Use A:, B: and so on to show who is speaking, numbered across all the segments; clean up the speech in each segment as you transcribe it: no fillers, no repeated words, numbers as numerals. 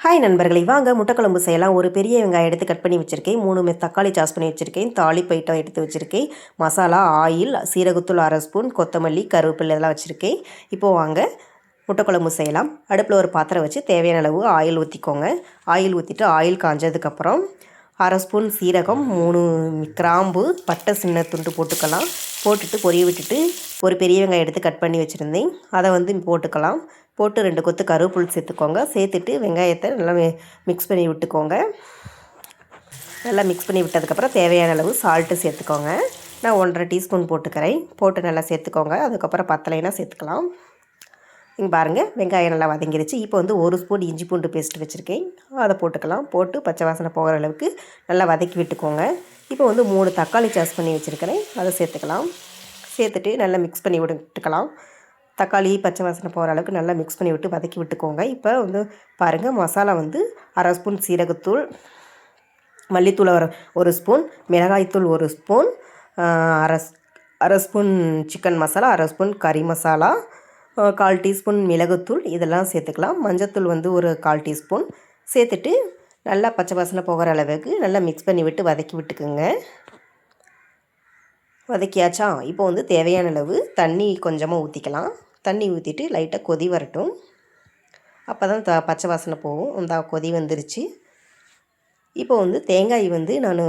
A: Hi நண்பர்களே, வாங்க முட்டைக்குழம்பு செய்யலாம். ஒரு பெரிய வெங்காயம் எடுத்து கட் பண்ணி வச்சுருக்கேன். 3 தக்காளி சாஸ் பண்ணி வச்சுருக்கேன். தாளிப்பு ஐட்டம் எடுத்து வச்சுருக்கேன். மசாலா, ஆயில், சீரகத்தூள் 1/2 ஸ்பூன், கொத்தமல்லி, கருவேப்பிலை இதெல்லாம் வச்சுருக்கேன். இப்போது வாங்க முட்டைக்குழம்பு செய்யலாம். அடுப்பில் ஒரு பாத்திரம் வச்சு தேவையான அளவு ஆயில் ஊற்றிக்கோங்க. ஆயில் ஊற்றிட்டு ஆயில் காஞ்சதுக்கப்புறம் 1/2 ஸ்பூன் சீரகம், 3 கிராம்பு, பட்டை சின்ன துண்டு போட்டுக்கலாம். போட்டுட்டு பொரிய விட்டுட்டு ஒரு பெரிய வெங்காயம் எடுத்து கட் பண்ணி வச்சுருந்தேன். அதை போட்டுக்கலாம். போட்டு 2 கொத்து கருவேப்பிலை சேர்த்துக்கோங்க. சேர்த்துட்டு வெங்காயத்தை நல்லா மிக்ஸ் பண்ணி விட்டுக்கோங்க. நல்லா மிக்ஸ் பண்ணி விட்டதுக்கப்புறம் தேவையான அளவு சால்ட்டு சேர்த்துக்கோங்க. நான் 1½ டீஸ்பூன் போட்டுக்கிறேன். போட்டு நல்லா சேர்த்துக்கோங்க. அதுக்கப்புறம் பத்தலைனா சேர்த்துக்கலாம். இங்கே பாருங்கள், வெங்காயம் நல்லா வதங்கிருச்சு. இப்போ 1 ஸ்பூன் இஞ்சி பூண்டு பேஸ்ட் வச்சுருக்கேன். அதை போட்டுக்கலாம். போட்டு பச்சை வாசனை போகிற அளவுக்கு நல்லா வதக்கி விட்டுக்கோங்க. இப்போ 3 தக்காளி சாஸ் பண்ணி வச்சுருக்கிறேன். அதை சேர்த்துக்கலாம். சேர்த்துட்டு நல்லா மிக்ஸ் பண்ணி விட்டுக்கலாம். தக்காளி பச்சை வாசனை போகிற அளவுக்கு நல்லா மிக்ஸ் பண்ணி விட்டு வதக்கி விட்டுக்கோங்க. இப்போ பாருங்கள், மசாலா 1/2 ஸ்பூன் சீரகத்தூள், மல்லித்தூள் 1 ஸ்பூன், மிளகாய்த்தூள் 1 ஸ்பூன், அரை ஸ்பூன் சிக்கன் மசாலா, 1/2 ஸ்பூன் கறி மசாலா, 1/4 டீஸ்பூன் மிளகுத்தூள் இதெல்லாம் சேர்த்துக்கலாம். மஞ்சத்தூள் ஒரு 1/4 டீஸ்பூன் சேர்த்துட்டு நல்லா பச்சை வாசனை போகிற அளவுக்கு நல்லா மிக்ஸ் பண்ணி விட்டு வதக்கி விட்டுக்குங்க. வதக்கியாச்சா? இப்போ தேவையான அளவு தண்ணி கொஞ்சமாக ஊற்றிக்கலாம். தண்ணி ஊற்றிட்டு லைட்டாக கொதி வரட்டும். அப்போ தான் பச்சை வாசனை போகும். இந்த கொதி வந்துருச்சு. இப்போ தேங்காய் நான்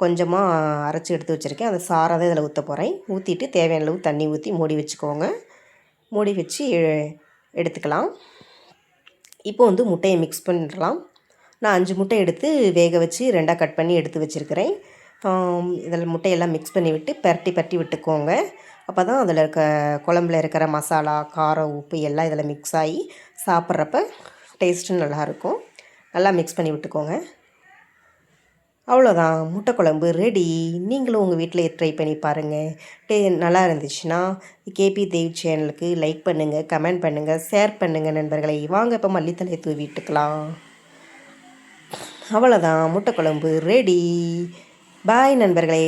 A: கொஞ்சமாக அரைச்சி எடுத்து வச்சுருக்கேன். அதை சாரை தான் இதில் ஊற்ற போகிறேன். ஊற்றிட்டு தேவையான அளவு தண்ணி ஊற்றி மூடி வச்சுக்கோங்க. மூடி வச்சு எடுத்துக்கலாம். இப்போ முட்டையை மிக்ஸ் பண்ணிடலாம். நான் 5 முட்டை எடுத்து வேக வச்சு 2ஆக கட் பண்ணி எடுத்து வச்சுருக்கிறேன். இதில் முட்டையெல்லாம் மிக்ஸ் பண்ணி விட்டு பரட்டி விட்டுக்கோங்க. அப்போ தான் அதில் குழம்புல இருக்கிற மசாலா, காரம், உப்பு எல்லாம் இதில் மிக்ஸ் ஆகி சாப்பிட்றப்ப டேஸ்ட்டு நல்லாயிருக்கும். நல்லா மிக்ஸ் பண்ணி விட்டுக்கோங்க. அவ்வளோதான், முட்டை குழம்பு ரெடி. நீங்களும் உங்கள் வீட்டில் ட்ரை பண்ணி பாருங்கள். நல்லா இருந்துச்சுன்னா கேபி தேவ் சேனலுக்கு லைக் பண்ணுங்கள், கமெண்ட் பண்ணுங்கள், ஷேர் பண்ணுங்கள் நண்பர்களை. வாங்க இப்போ மல்லித்தலையை தூவி விட்டுக்கலாம். அவ்வளோதான், முட்டை குழம்பு ரெடி. பாய் நண்பர்களே.